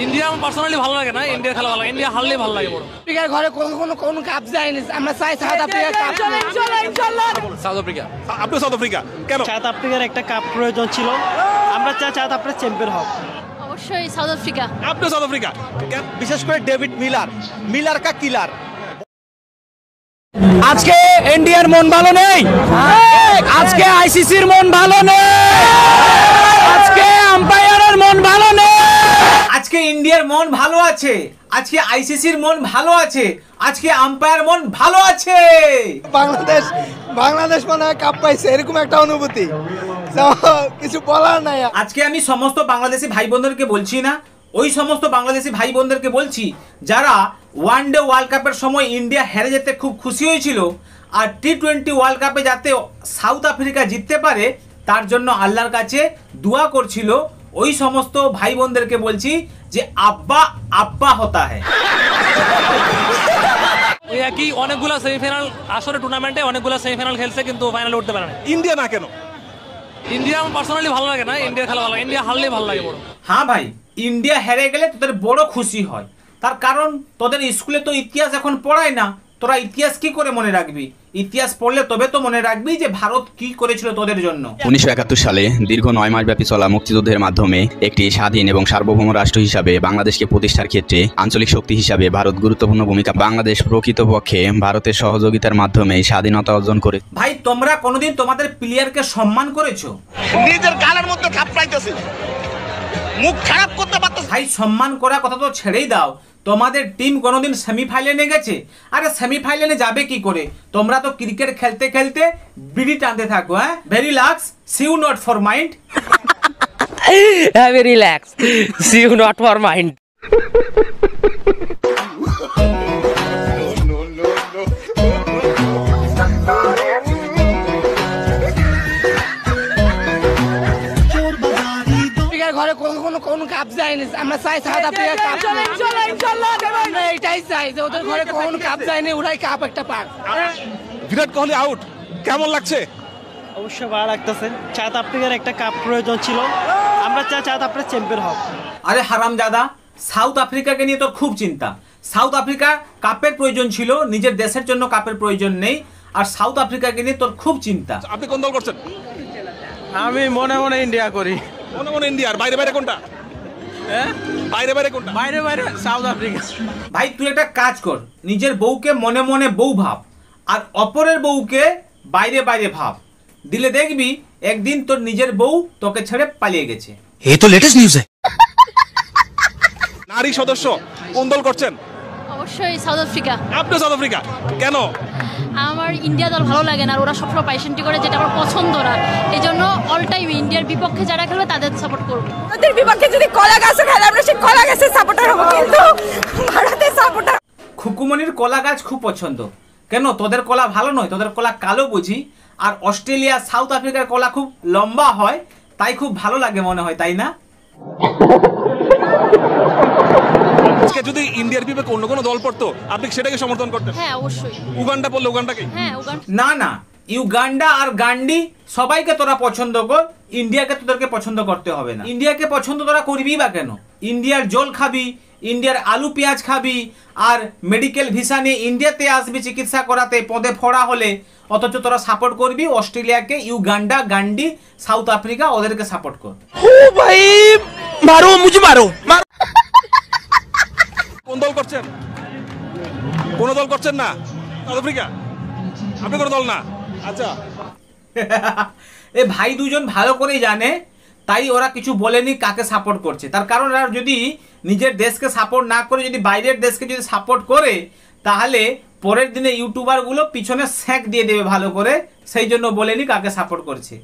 India আমার personally ভালো লাগে না, ইন্ডিয়া খেলা ভালো লাগে, ইন্ডিয়া হারলেই ভালো লাগে। বড় আফ্রিকার ঘরে কোনো কাপ যায়নি, আমরা চাই সাউথ আফ্রিকার কাপ। South Africa. আপনি সাউথ আফ্রিকা কেন? সাউথ আফ্রিকার একটা কাপ প্রয়োজন ছিল, আমরা চাই সাউথ আফ্রিকা চ্যাম্পিয়ন হোক। অবশ্যই সাউথ আফ্রিকা। আপনি সাউথ আফ্রিকা বিশেষ করে ডেভিড মিলার কা কিলার। আজকে ইন্ডিয়ার মন ভালো নেই, আজকে আইসিসির মন ভালো নেই, আজকে আম্পায়ারের মন ভালো নেই। আজকে ইন্ডিয়ার মন ভালো আছে, আজকে আইসিসির মন ভালো আছে, আজকে আম্পায়ার মন ভালো আছে। বাংলাদেশ মনে হয় কাপ পাইছে, এরকম একটা অনুভূতি, কিছু বলার নাই। আজকে আমি সমস্ত বাংলাদেশি ভাই বোনদেরকে বলছি না, ওই সমস্ত বাংলাদেশি ভাই বোনদেরকে বলছি যারা ওয়ানডে ওয়ার্ল্ড কাপের সময় ইন্ডিয়া হেরে যেতে খুব খুশি হয়েছিল, আর টি-20 ওয়ার্ল্ড কাপে যাতে সাউথ আফ্রিকা জিততে পারে তার জন্য আল্লাহর কাছে দোয়া করছিল, ওই সমস্ত ভাই বোনদেরকে বলছি যে আব্বা আব্বা হতা হ্যায়। ওই একই অনেকগুলো সেমিফাইনাল, আসলে টুর্নামেন্টে অনেকগুলো সেমিফাইনাল খেলছে কিন্তু ফাইনালে উঠতে পারে না। ইন্ডিয়া না কেন? ইন্ডিয়া আমার পার্সোনালি ভালো লাগে না, ইন্ডিয়া খেলা ভালো লাগে, ইন্ডিয়া হারলেই ভালো লাগে। বড় হ্যাঁ ভাই, ইন্ডিয়া হেরে গেলে তোদের বড় খুশি হয়, তার কারণ তোদের স্কুলে তো ইতিহাস এখন পড়ায় না, তোরা ইতিহাস কি করে মনে রাখবি? ইতিহাস পড়লে তবে তো মনে রাখবি যে ভারত কি করেছিল তোদের জন্য। 1971 সালে দীর্ঘ 9 মাস ব্যাপী চলা মুক্তিযুদ্ধের মাধ্যমে একটি স্বাধীন এবং সার্বভৌম রাষ্ট্র হিসাবে বাংলাদেশকে প্রতিষ্ঠার ক্ষেত্রে আঞ্চলিক শক্তি হিসাবে ভারত গুরুত্বপূর্ণ ভূমিকা। বাংলাদেশ প্রকৃতপক্ষে ভারতের সহযোগিতার মাধ্যমে স্বাধীনতা অর্জন করে। ভাই তোমরা কোনোদিন তোমাদের প্লেয়ারকে সম্মান করেছো? নিজের গালের মধ্যে থাপড়াইতেছে, মুখ খারাপ করতে পারতেছে। ভাই সম্মান করা কথা তো ছেড়েই দাও, তোমাদের টিম কোনোদিন সেমিফাইনালে গেছে? আরে সেমিফাইনালে যাবে কি করে? তোমরা তো ক্রিকেট খেলতে খেলতে বিড়ি টানতে থাকো। হ্যাঁ, very lux, see you not for mind. Very relax, see you not for mind. ঘরে কোনো কাপ যায়নি, আমরা চাই সাউথ আফ্রিকার কাপ। আমরা এটাই চাই যে ওদের ঘরে কোনো কাপ যায়নি, ওরাই কাপ একটা পাক। বিরাট কোহলি আউট, কেমন লাগছে? অবশ্যই ভালো লাগতেছে, সাউথ আফ্রিকার একটা কাপ প্রয়োজন ছিল, আমরা চাই সাউথ আফ্রিকা চ্যাম্পিয়ন হোক। আরে হারামজাদা, সাউথ আফ্রিকাকে নিয়ে তোর খুব চিন্তা। সাউথ আফ্রিকা কাপের প্রয়োজন ছিল, নিজের দেশের জন্য কাপের প্রয়োজন নেই, আর সাউথ আফ্রিকাকে নিয়ে তোর খুব চিন্তা। আপনি কোন দল করছেন? আমি মনে মনে ইন্ডিয়া করি। মনে মনে ইন্ডিয়ার, বাইরে বাইরে কোনটা? বাইরে বাইরে কোনটা? বাইরে বাইরে সাউথ আফ্রিকা। ভাই তুই একটা কাজ কর, নিজের বউকে মনে মনে বউ ভাব, আর অপরের বউকে বাইরে বাইরে ভাব, দিলে দেখবি একদিন তোর নিজের বউ তোকে ছেড়ে পালিয়ে গেছে। এই তো লেটেস্ট নিউজ। নারী সদস্য কোন দল করছেন? অবশ্যই সাউথ আফ্রিকা। আপনি সাউথ আফ্রিকা কেন? আমার ইন্ডিয়া দল ভালো লাগে না, ওরা সবসময় পাইসেন্টি করে, যেটা আমার পছন্দ না। এই জন্য অল টাইম ইন্ডিয়ার বিপক্ষে যারা খেলবে তাদের সাপোর্ট করবো। ওদের বিপক্ষে যদি কলা গাছও খেলে আমরা সেই কলা গাছের সাপোর্টার হবো, কিন্তু ভারতের সাপোর্টার। খুকুমনির কলা গাছ খুব পছন্দ। কেন, তোদের কলা ভালো নয়? তোদের কলা কালো বুঝি, আর অস্ট্রেলিয়া সাউথ আফ্রিকার কলা খুব লম্বা হয়, তাই খুব ভালো লাগে মনে হয়, তাই না? আজকে যদি ইন্ডিয়ার বিপক্ষে অন্য কোনো দল পড়তো আপনি সেটাকে সমর্থন করতেন? হ্যাঁ অবশ্যই। উগান্ডা পড়লে উগান্ডাকে? হ্যাঁ উগান্ডা। না না, ইউগান্ডা আর গান্ডি সবাইকে তোরা পছন্দ কর, ইন্ডিয়াকে তোদেরকে পছন্দ করতে হবে না। ইন্ডিয়াকে পছন্দ তোরা করবি বা কেন? ইন্ডিয়ার জল খাবি, ইন্ডিয়ার আলু পেঁয়াজ খাবি, আর মেডিকেল ভিসা নিয়ে ইন্ডিয়াতে আসবি চিকিৎসা করাতে পদে ফোড়া হলে, অথচ তোরা সাপোর্ট করবি অস্ট্রেলিয়াকে, ইউগান্ডা, গান্ডি, সাউথ আফ্রিকা, ওদেরকে সাপোর্ট কর। ও ভাই মারো, মুঝে মারো। কোন দল করছেন? কোন দল করছেন না? South Africa? আপনি কোন দল না? আচ্ছা। এ ভাই দুজন ভালো করেই জানে, তাই ওরা কিছু বলেনি কাকে সাপোর্ট করছে। তার কারণ ওরা যদি নিজের দেশকে সাপোর্ট না করে যদি বাইরের দেশকে যদি সাপোর্ট করে, তাহলে পরের দিনে ইউটিউবারগুলো পিছনে স্যাঁক দিয়ে দেবে ভালো করে, সেই জন্য বলেনি কাকে সাপোর্ট করছে।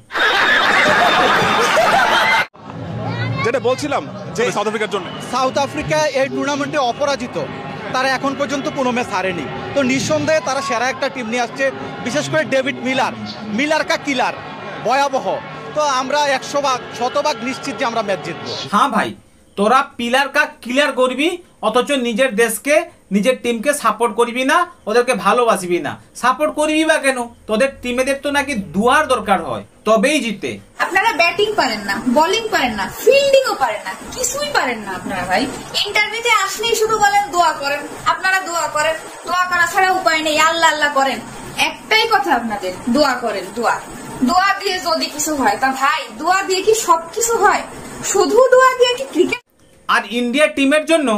যেটা বলছিলাম যে সাউথ আফ্রিকার জন্য, সাউথ আফ্রিকা এই টুর্নামেন্টে অপরাজিত, তারা এখন পর্যন্ত কোনো ম্যাচ হারেনি। তো নিঃসন্দেহে তারা সেরা একটা টিম নিয়ে আসছে, বিশেষ করে ডেভিড মিলার কা কিলার, ভয়াবহ। তো আমরা 100 ভাগ 100 ভাগ নিশ্চিত যে আমরা ম্যাচ জিতবো। হ্যাঁ ভাই, তোরা পিলার কা ক্লিয়ার করবি, অথচ নিজের দেশকে নিজের টিমকে সাপোর্ট করবি না, ওদেরকে ভালোবাসবি না। সাপোর্ট করবি বা কেন? তোদের টিমেদের তো নাকি দুয়ার দরকার হয়, তবেই জিতে। আপনারা ব্যাটিং পারেন না, বোলিং পারেন না, ফিল্ডিংও পারেন না, কিছুই পারেন না আপনারা ভাই। ইন্টারভিউতে আসলেই শুধু বলেন দোয়া করেন, আপনারা দোয়া করেন, দোয়া করা ছাড়া উপায় নেই, আল্লাহ আল্লাহ করেন। একটাই কথা আপনাদের, দোয়া করেন, দোয়া। দোয়া দিয়ে যদি কিছু হয় তা ভাই, দোয়া দিয়ে কি সবকিছু হয়? শুধু দোয়া দিয়ে কি ক্রিকেট? আর ইন্ডিয়া টিমের জন্য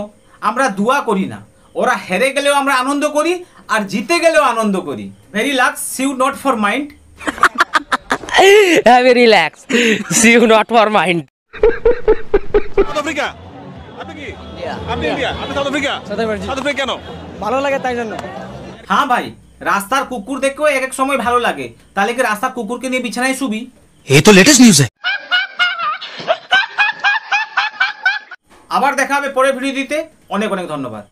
আমরা দোয়া করি না, ওরা হেরে গেলেও আমরা আনন্দ করি আর জিতে গেলেও আনন্দ করি। Very lux, see you not for mind. Very relax, see you not for mind. South Africa, আপনি কি? আপনি ইন্ডিয়া, আপনি সাউথ আফ্রিকা। সাউথ আফ্রিকা কেন? ভালো লাগে তাই জন্য। হ্যাঁ ভাই, রাস্তার কুকুর দেখেও এক এক সময় ভালো লাগে, তাহলে কি রাস্তার কুকুরকে নিয়ে বিছানায় শুবি? এই তো লেটেস্ট নিউজ। আবার দেখা হবে পরের ভিডিও দিতে। অনেক অনেক ধন্যবাদ।